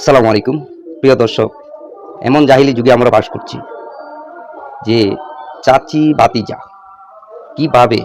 আসসালামু আলাইকুম প্রিয় দর্শক। এমন জাহিলি যুগে আমরা বাস করছি যে চাচি ভাতিজা কিভাবে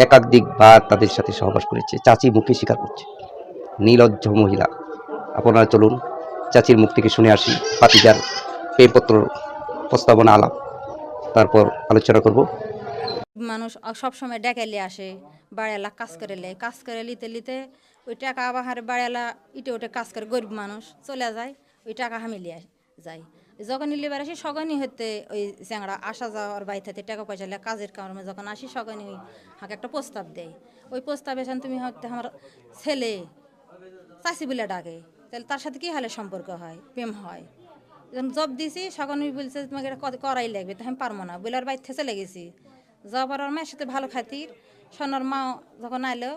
একাধিকবার তাদের সাথে সহবাস করেছে, চাচি মুখে স্বীকার করছে। নির্লজ্জ মহিলা। আপনারা চলুন চাচির মুখ থেকে শুনে আসি ভাতিজার প্রেমপত্র প্রস্তাবনা আলাপ, তারপর আলোচনা করব। মানুষ সবসময় ডেকে আসে, বাড়িওয়ালা কাজ করে লে, কাজ করে লিতে লিতে ওই টাকা আবার বাড়িওয়ালা ইটে ওটে কাজ করে, গরিব মানুষ চলে যায়, ওই টাকা আমি লিয়ে যাই। যখনই লিবার আসি সগনই হতে ওই চ্যাংড়া আসা যাওয়ার বাড়ি থেকে টাকা পয়সা লিয়ে কাজের কারণে যখন আসি সগনই ওই হাঁকে একটা প্রস্তাব দেয়। ওই প্রস্তাবে তুমি হয়তো আমার ছেলে চাষি বলে ডাকে, তাহলে তার সাথে কী হালে সম্পর্ক হয়, প্রেম হয়। যখন জব দিছি সগনই বলছে তোমাকে এটা করাই লাগবে, তো আমি পারবো না বলে আর বাড়ি থেকে চলে গেছি। যাবার আর মায়ের সাথে ভালো খাতির সোনার মা যখন আইলো,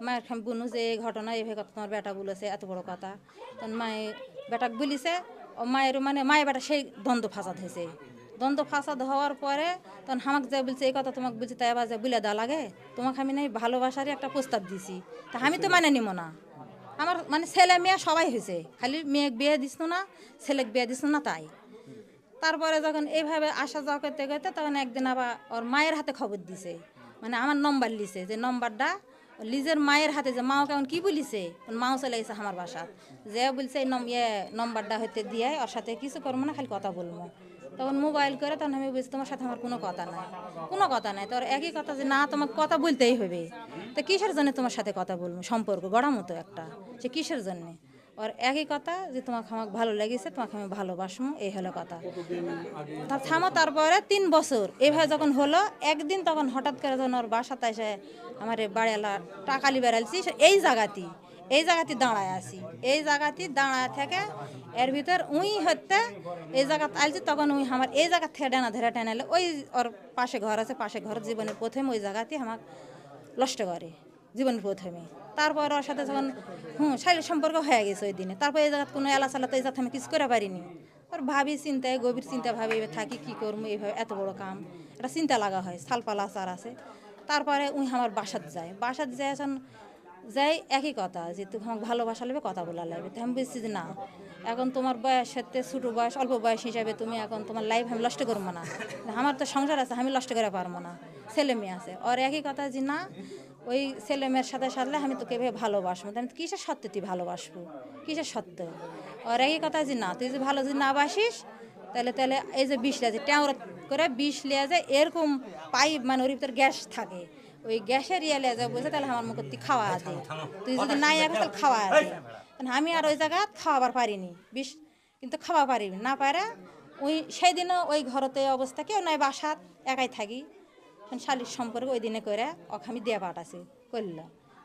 মায়ের খাম বুনু যে এই ঘটনা এইভাবে কথা তোমার বেটা বলেছে এত বড় কথা, তখন মায়ে বেটাকে বলিছে। ও মায়ের মানে মায়ের বেটা সেই দ্বন্দ্ব ফাসাদ হয়েছে। দ্বন্দ্ব ফাসাদ হওয়ার পরে তখন হামাক যা বলছে এই কথা তোমাকে বলছি, তাই আবার যা বুলে দেওয়া লাগে, তোমাকে আমি নাই ভালোবাসারই একটা প্রস্তাব দিছি, তা আমি তো মানে নিব না। আমার মানে ছেলে মেয়ে সবাই হয়েছে, খালি মেয়ে বিয়ে দিস না, ছেলেকে বিয়ে দিস না, তাই। তারপরে যখন এইভাবে আসা যাওয়া করতে করতে তখন একদিন আবার ওর মায়ের হাতে খবর দিছে, মানে আমার নম্বর লিছে, যে নম্বরটা লিজের মায়ের হাতে, যে মাও কেমন কী বলিছে, মাও চলে গেছে আমার বাসা, যে বলছে এই নম্বরটা হইতে দিয়ে ওর সাথে কিছু করবো না, খালি কথা বলবো। তখন মোবাইল করে তখন আমি বলছি তোমার সাথে আমার কোনো কথা নাই, কোনো কথা নাই। তোর একই কথা যে না তোমাকে কথা বলতেই হবে। তো কিসের জন্য তোমার সাথে কথা বলবো, সম্পর্ক গড়া মতো একটা, সে কিসের জন্যে। আর একই কথা যে তোমাকে আমাকে ভালো লেগেছে, তোমাকে আমি ভালোবাসবো, এই হলো কথা। তার থামো, তারপরে 3 বছর এইভাবে যখন হলো, একদিন তখন হঠাৎ করে যখন ওর বাসাতে এসে আমার বাড়িওয়ালা টাকালি বেড়ালছি, এই জায়গাতে দাঁড়ায় আছি, এই জায়গাতে দাঁড়ায় থেকে এর ভিতর উই হতে এই জায়গাতে আলছি, তখন উই আমার এই জায়গা থেকে ডানা ধরে টেনালে ওই ওর পাশে ঘর আছে, পাশে ঘর জীবনের প্রথমে ওই জায়গাতে আমার নষ্ট করে, জীবনের প্রথমে। তারপর ওর সাথে যখন শারীরিক সম্পর্ক হয়ে গেছে ওই দিনে, তারপর এই জায়গাতে কোনো এলা চালা তো এই জায়গাতে আমি কিছু করে পারিনি। ওর ভাবি চিন্তায়, গভীর চিন্তা ভাবি এবার থাকি কী করবো, এইভাবে এত বড় কাম, একটা চিন্তা লাগা হয়, সালপালা আচার আছে। তারপরে উই আমার বাসাত যায় এখন যাই, একই কথা যে তুমি আমাকে ভালোবাসা লাগবে, কথা বলা লাগবে। তো আমি বলছি যে না, এখন তোমার বয়স সাথে ছোটো বয়স, অল্প বয়স হিসাবে তুমি এখন তোমার লাইফ আমি নষ্ট করবো না, আমার তো সংসার আছে, আমি নষ্ট করে পারবো না, ছেলে মেয়ে আছে। আর একই কথা যে না, ওই ছেলে মেয়ের সাথে সারলে আমি তোকে এভাবে ভালোবাসবো, আমি কিসের সত্য তুই ভালোবাসবো, কিসের সত্য। আর একই কথা যে না, তুই যে ভালো যদি না বাসিস, তাহলে তাহলে এই যে বিষ লিয়া যায় ট্যাঁড় করে বিষ লিয়া যায়, এরকম পাইপ মানে ওর ভিতরে গ্যাস থাকে, ওই গ্যাসের ইয়ে লিয়া যায় বলছে, তাহলে আমার মুখে তুই খাওয়া দে, তুই যদি নাই আগে তাহলে খাওয়া দে। আমি আর ওই জায়গা খাওয়াবার পারিনি বিষ, কিন্তু খাওয়া পারিনি না পারে। ওই সেই দিনও ওই ঘরতে অবস্থা, কেউ নাই বাসাত, একাই থাকি। শালির সম্পর্ক ওই দিনে করে ওকে আমি দিয়ে পাঠাছি, করলো,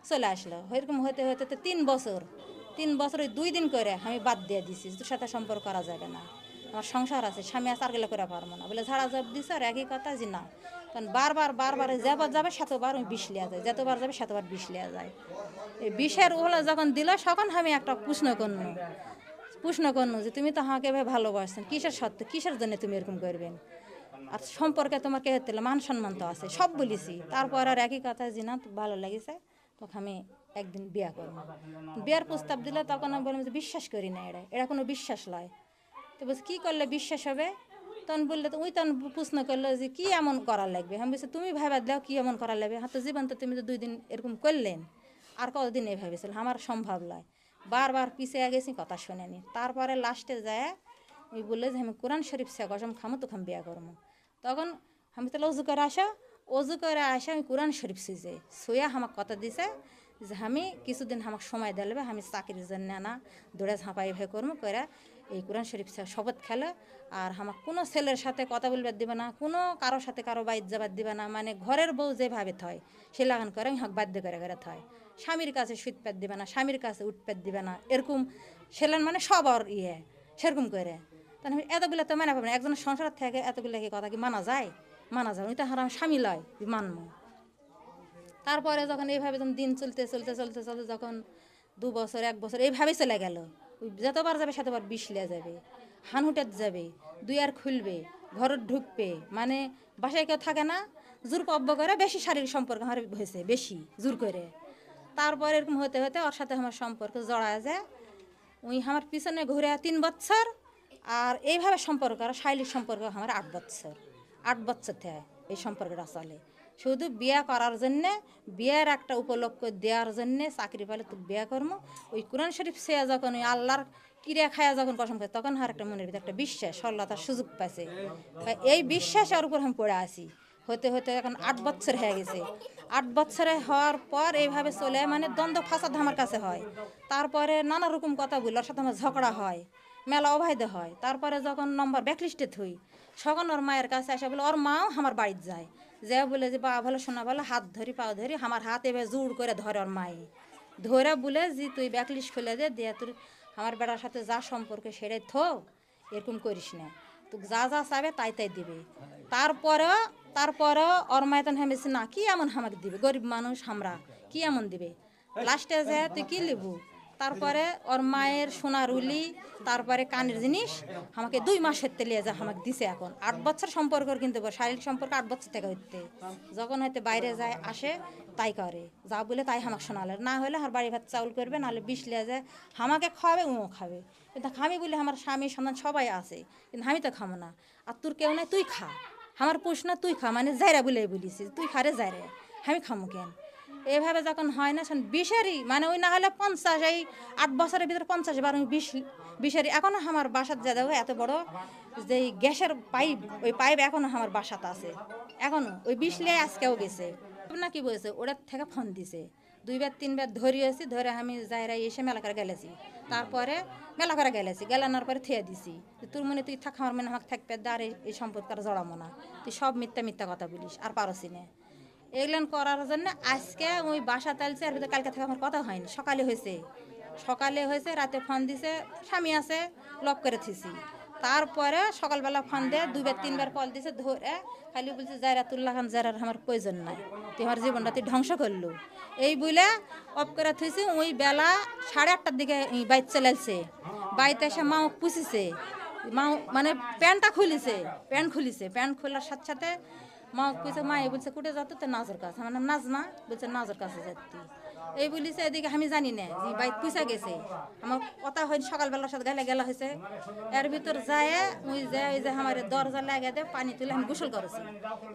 চলে আসলো। এরকম হতে হতে তো 3 বছর, 3 বছর ওই 2 দিন করে আমি বাদ দিয়ে দিছি, তোর সাথে সম্পর্ক করা যাবে না, আমার সংসার আছে, স্বামী আছে, আর গেলে করে পারবো না বলে ঝাড়া জব দিছে। আর একই কথা যে না, কারণ বারবার যেবার যাবে সেতবার ওই বিষ লিয়া যায়, যতবার যাবে সেতবার বিষ লিয়া যায়। এই বিষের ওহলা যখন দিল, তখন আমি একটা প্রশ্ন করনু যে তুমি তো আমাকে এভাবে ভালোবাসছেন, কিসের সত্য, কিসের জন্য তুমি এরকম করবেন। আর সম্পর্কে তোমার কে হতে মান সম্মান তো আছে, সব বলেছি। তারপর আর একই কথা যে না ভালো লেগেছে, তোকে আমি একদিন বিয়া করবো। বিয়ার প্রস্তাব দিলে তখন আমি বললাম যে বিশ্বাস করি না, এটা কোনো বিশ্বাস নয়। তো বলছি কী করলে বিশ্বাস হবে, তখন বললে তো ওই তখন প্রশ্ন করলো যে কী এমন করা লাগবে। আমি বলছি তুমি ভাইবা দাও কী এমন করা লাগবে, হয়তো জীবন তো তুমি তো 2 দিন এরকম করলেন, আর কতদিন এই ভেবেছিল, আমার সম্ভব নয়। বারবার পিছিয়ে গেছি, কথা শোনেনি। তারপরে লাস্টে যায় ওই বললে যে আমি কোরআন শরীফ সে কসম খামো, তোকে আমি বিয়া করবো। তখন আমি তাহলে অজু করে আসা আমি কোরআন শরীফ সুইছে শুয়া আমাকে কথা দিছে যে আমি কিছুদিন আমাকে সময় দিলবে, আমি চাকরির জন্য না দৌড়ে ঝাঁপাই ভে করবো করে এই কোরআন শরীফ শপথ খেলে। আর আমাকে কোনো ছেলের সাথে কথা বলবার দিবে না, কোনো কারোর সাথে কারো বাইর যাবার দিবে না, মানে ঘরের বউ যেভাবে থয় সে লাগান করে আমি হক বাধ্য করে থয়। স্বামীর কাছে সুদ পেট দিবে না, স্বামীর কাছে উঠ পেট দিবে না, এরকম ছেলের মানে সবার সেরকম করে। তাহলে আমি এতগুলো তো মানা পাবো না, একজনের সংসার থেকে এতগুলো কি কথা কি মানা যায়, উনি তো হারাম স্বামী লয় মানবো। তারপরে যখন এইভাবে যখন দিন চলতে যখন 2 বছর 1 বছর এইভাবে চলে গেল, যতবার যাবে সেতবার বিষ লিয়া যাবে, হানহুটাত যাবে, দুই আর খুলবে, ঘরত ঢুকবে, মানে বাসায় কেউ থাকে না, জোর পব্য করে বেশি শারীরিক সম্পর্ক আমার হয়েছে, বেশি জোর করে। তারপর এরকম হতে হতে ওর সাথে আমার সম্পর্ক জড়ায় যায়। ওই আমার পিছনে ঘুরে 3 বছর, আর এইভাবে সম্পর্ক আর শারীরিক সম্পর্ক আমার 8 বছর। 8 বছর থেকে এই সম্পর্কটা চলে। শুধু বিয়ে করার জন্যে, বিয়ের একটা উপলক্ষ দেওয়ার জন্যে, চাকরি পেলে তো বিয়ে করবো। ওই কোরআন শরীফ সে যখন ওই আল্লাহর ক্রিয়া খায়া যখন কসম করে, তখন আর একটা মনের ভিতরে একটা বিশ্বাস, আল্লাহ তার সুযোগ পাইছে। এই বিশ্বাসের উপর আমি পড়ে আসি। হতে হতে এখন 8 বছর হয়ে গেছে। 8 বছরে হওয়ার পর এইভাবে চলে, মানে দ্বন্দ্ব ফাসাদ আমার কাছে হয়। তারপরে নানা রকম কথা বলি, ওর সাথে আমার ঝগড়া হয়, মেলা অবাধে হয়। তারপরে যখন নম্বর ব্যাকলিস্টে থই, তখন ওর মায়ের কাছে আসে বলে, ওর মাও আমার বাড়িতে যায়, যে বলে যে বাবা ভালো শোনা ভালো, হাত ধরি পাও ধরি, আমার হাত এভাবে জোর করে ধরে ওর মায়ে, ধরে বলে যে তুই ব্যাকলিস্ট খুলে দে, দিয়ে তোর আমার বেড়ার সাথে যা সম্পর্ক সেটাই থো, এরকম করিস না, তুই যা যা চাবে তাই তাই দিবে। তারপরেও ওর মায়ে তখন ভেবেছে না, কি এমন আমাকে দিবে, গরিব মানুষ আমরা, কি এমন দিবে। লাস্টে যে তুই কি লিবু, তারপরে ওর মায়ের সোনার উলি, তারপরে কানের জিনিস আমাকে 2 মাসের তেলিয়ে যা আমাকে দিছে। এখন 8 বছর সম্পর্ক, কিন্তু শারীরিক সম্পর্ক 8 বছর থেকে হইতে, যখন হয়তো বাইরে যায় আসে তাই করে, যা বলে তাই আমাকে শোনালে, না হলে আমার বাড়ি ভাত চাউল করবে, নাহলে 20 লিয়ে যায় আমাকে খাওয়াবে, ও খাবে। কিন্তু আমি বলি আমার স্বামী সন্তান সবাই আছে, কিন্তু আমি তো খাবো না। আর তোর কেউ নাই, তুই খা, আমার প্রশ্ন তুই খা, মানে যাইরা বলে বলিছিস তুই খারে যাইরে, আমি খামো কেন। এভাবে যখন হয় না, 20-এরই মানে ওই না হলে 50, এই 8 বছরের ভিতরে 50 বার, 20-এরই। এখনও আমার বাসাত যা দেবো এত বড় যে গ্যাসের পাইপ, ওই পাইপ এখনও আমার বাসাত আছে, এখনও ওই 20 লিয়ে আজকেও গেছে না। কি বলছে, ওটার থেকে ফোন দিছে 2-বার 3-বার ধরিয়েছি, ধরে আমি যাইরা এসে মেলা করে গেলেছি। তারপরে মেলা করে গেলেছি, গেলানোর পরে থেয়ে দিছি, তোর মনে তুই থাক, আমার মনে আমাকে থাকবে, আর এই সম্পর্ক আর জড়াবো না, তুই সব মিথ্যা মিথ্যা কথা বলিস, আর পারছি না। এগুলো করার জন্য আজকে ওই বাসা তালছে, আর ভিতরে কালকে থেকে আমার কথা হয়নি। সকালে হয়েছে, রাতে ফোন দিছে, স্বামী আছে, লক করে থিছি। তারপরে সকালবেলা ফোন দিয়ে 2-বার 3-বার কল দিছে, ধরে খালি বলছে জায়রাতুল্লাহ খান, যারার আমার প্রয়োজন নাই, তুই আমার জীবনটা তুই ধ্বংস করলু, এই বলে অফ করে থইছি। ওই বেলা 8:30টার দিকে বাইক চলেছে, বাইতে এসে মাও পুষিছে, মাও মানে প্যান্ট খুলিছে, প্যান্ট খোলার সাথে সাথে মা কইছে, মা এই বলছে কুটে যাতো, তো নাজর কাছে, আমার নাম নাজমা, বলছে নাজর কাছে যাচ্ছি, এই বলিছে। এদিকে আমি জানি না যে বাইক পুষা গেছে, আমার কথা হয়নি, সকালবেলার সাথে গেলা হয়েছে। এর ভিতর যায় ওই যে আমার দরজা লাগে দে, পানি তুলে আমি গোসল করেছি।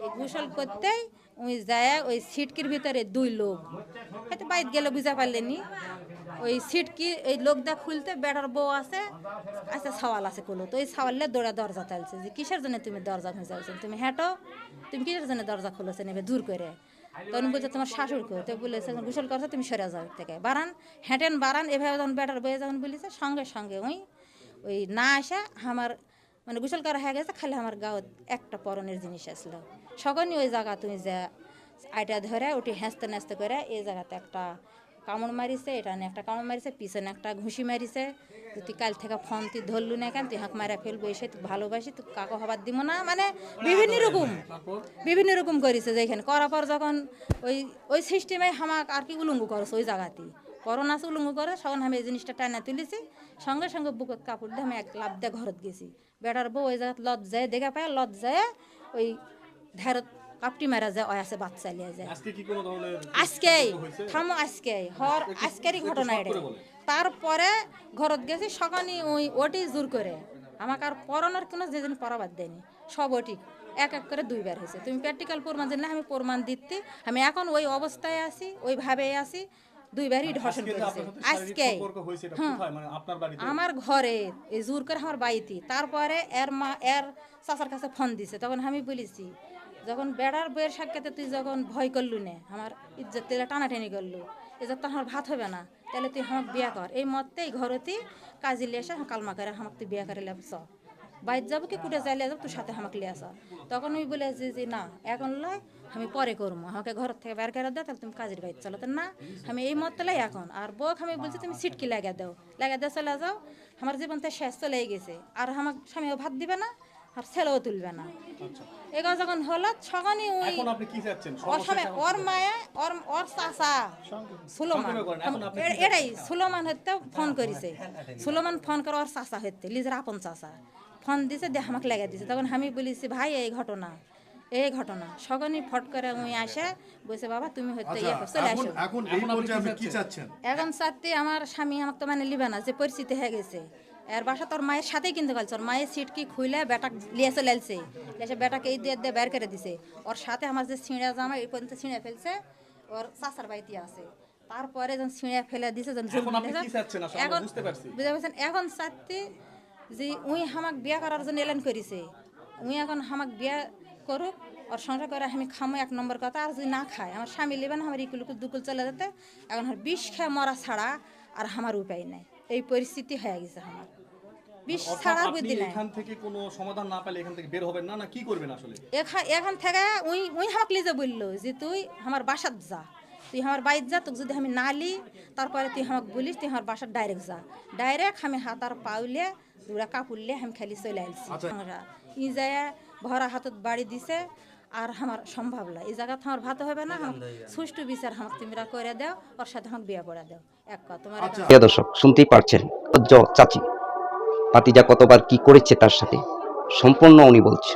এই গোসল করতেই ওই যায় ওই সিটকির ভিতরে 2 লোক, হয়তো বাইক গেলে বুঝা পারলেনি, ওই সিটকি এই লোকটা খুলতে বেটার বউ আছে, আচ্ছা সওয়াল আছে কোলো, তো ওই সওয়ালে দৌড়া দরজা চালছে, যে কিসের জন্য তুমি দরজা খুঁজেছো, তুমি হেঁটো, তুমি কিসের জন্য দরজা খুলেছে নেবে দূর করে। তখন বলছে তোমার শাশুড় কেউ, তো বলেছে গোসল করছে, তুমি সরে যাও থেকে, বারান হেঁটেন বারান, এভাবে যখন বেটার বয়ে যখন বলেছে, সঙ্গে সঙ্গে ওই না আসা আমার মানে গোসল করা হয়ে গেছে, খালি আমার গাঁত একটা পরনের জিনিস আসলো, সকলই ওই জায়গা তুমি যা আইটা ধরে ওটি হেঁচতে নেচতে করে এই জায়গাতে একটা কামড় মারিছে, এটা নিয়ে একটা কামড় মারিছে, পিছনে একটা ঘুষি মারিছে, তুই কাল থেকে ফোন তুই ধরলু না কেন, তুই হাঁক মারা ফেলবো, এসে তুই ভালোবাসি, তুই কাকো হবার দিব না, মানে বিভিন্ন রকম করেছে। যেখানে করার পর যখন ওই সিস্টেমে হামাক আর কি উলঙ্গ করছে, ওই জায়গাতেই করোনা আছে উলঙ্গ করে, তখন আমি এই জিনিসটা টানা তুলেছি, সঙ্গে সঙ্গে বুকের কাপড় দিয়ে আমি 1 লাফ দিয়ে ঘরত গেছি। বেটার বউ ওই জায়গায় লজ্জায় দেখা পায়, লজ্জায় ওই ধারত কাপটি মারা যায়, ওই আছে বাচ্চা লিয়ে যায়। আজকেই থামো, আজকেরই ঘটনা এটা। তারপরে ঘরত গেছি, সকালে ওটি জোর করে আমাকে আর পড়ানোর কোনো যেদিন পড়াবার দেয়নি, সব ওটি এক করে 2 বার হয়েছে। তুমি প্র্যাকটিক্যাল প্রমাণ জানলে আমি প্রমাণ দিতে, আমি এখন ওই অবস্থায় আছি, ওইভাবে আছি, 2বারই ধর্ষণ করেছে আজকে। হ্যাঁ, আমার ঘরে এই জোর করে আমার বাড়িতে। তারপরে এর চাচার কাছে ফোন দিছে, তখন আমি বলেছি, যখন বেড়ার বইয়ের সাক্ষাতে তুই যখন ভয় করলু না, আমার ইজ্জত তেলে টানাটানি করলু, ইজ্জত তো আমার ভাত হবে না, তাহলে তুই আমাকে বিয়া কর, এই মতেই ঘরতেই কাজে লিয়ে আসা কালমা করে আমাকে তুই বিয়া করে লেবস, বাইর যাবো কি কুটে যাইলে যাবো, তোর সাথে আমাকে লিয়ে আসা। তখন আমি বলেছি যে না এখন লয়, আমি পরে করবো, আমাকে ঘর থেকে বের করে দাও, তাহলে তুমি কাজের বাইর চলো, তো না আমি এই মতলাই এখন। আর বউ আমি বলছি তুমি সিটকি লাগিয়ে দাও চলে যাও, আমার জীবন তো শেষ চলে গেছে, আর আমার স্বামীও ভাত দিবে না, আর ছেলেও তুলবে না। এগুলো যখন হলো তখনই ওর মায়ে ওর চাচা সুলোমান, এটাই সুলোমান হতে ফোন করেছে, সুলোমান ফোন করে ওর চাচা হতে, লিজের আপন চাচা ফোন দিছে, দিয়ে আমাকে লেগে দিছে। তখন আমি বলেছি ভাই এই ঘটনা, এই ঘটনা সগনি ফট করে উই আসে বলছে বাবা তুমি হয়তো আচ্ছা, ইয়ে করো, চলে এখন আসো। এখন এই পর্যায়ে আপনি কি চাচ্ছেন? এখন সাথে আমার স্বামী আমাকে তো মানে লিবে না, যে পরিস্থিতি হয়ে গেছে। এর বাসা তোর মায়ের সাথেই কিন্তু গেছে, ওর মায়ের সিট কি খুলে বেটা লিয়ে চলে এলছে, এসে বেটাকে এই দিয়ে দিয়ে বের করে দিছে। ওর সাথে আমার যে ছিঁড়া জামা এই পর্যন্ত ছিঁড়ে ফেলছে, ওর চাচার বাড়িতে আছে। তারপরে যখন ছিঁড়ে ফেলে দিছে, এখন আপনি কি চাচ্ছেন আসলে? আমরা এখন বুঝতে পারছি। বুঝতে পারছেন, এখন চাচ্ছি যে উই হামাক বিয়া করার জন্য এলান করেছে, উই এখন হামাক বিয়া করুক, ওর সংসার করে আমি খামো, 1 নম্বর কথা। আর যদি না খায় আমার স্বামী নেবেন, আমার ইকুল দুকুল চলে যেতে, এখন আর বিষ খেয়ে মরা ছাড়া আর আমার উপায় নাই। এই পরিস্থিতি হয়ে গেছে আমার, বিষ অর্থাৎ ছাড়া আপনি বুদ্ধি নাই। এখান থেকে কোনো সমাধান না পেলে এখান থেকে বের হবেন না, না কি করবেন আসলে? এখান থেকে উই উই হামাক লিজে বললো যে তুই আমার বাসাত যা, তুই আমার বাইর যা, তোকে যদি আমি না লি তারপরে তুই আমাকে বলিস তুই আমার বাসার ডাইরেক্ট যা। ডাইরেক্ট আমি হাত আর পাউলে দুরা কাপুরলে আমি খালি চলে আসছি। ই যায় ভরা হাতত বাড়ি দিছে, আর আমার সম্ভব না এই জায়গা আমার ভাত হবে না, আমার সুষ্ঠু বিচার আমাকে তোমরা করে দাও, ওর সাথে আমাকে বিয়ে করে দাও। এক কথা তোমার আচ্ছা। প্রিয় দর্শক, শুনতেই পারছেন চাচি ভাতিজা কতবার কি করেছে তার সাথে, সম্পূর্ণ উনি বলছে।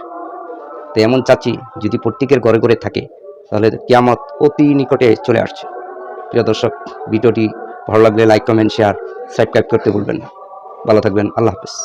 তো এমন চাচি যদি প্রত্যেকের ঘরে ঘরে থাকে তাহলে কিয়ামত অতি নিকটে চলে আসছে। প্রিয় দর্শক, ভিডিওটি ভালো লাগলে লাইক, কমেন্ট, শেয়ার, সাবস্ক্রাইব করতে ভুলবেন না। ভালো থাকবেন, আল্লাহ হাফেজ।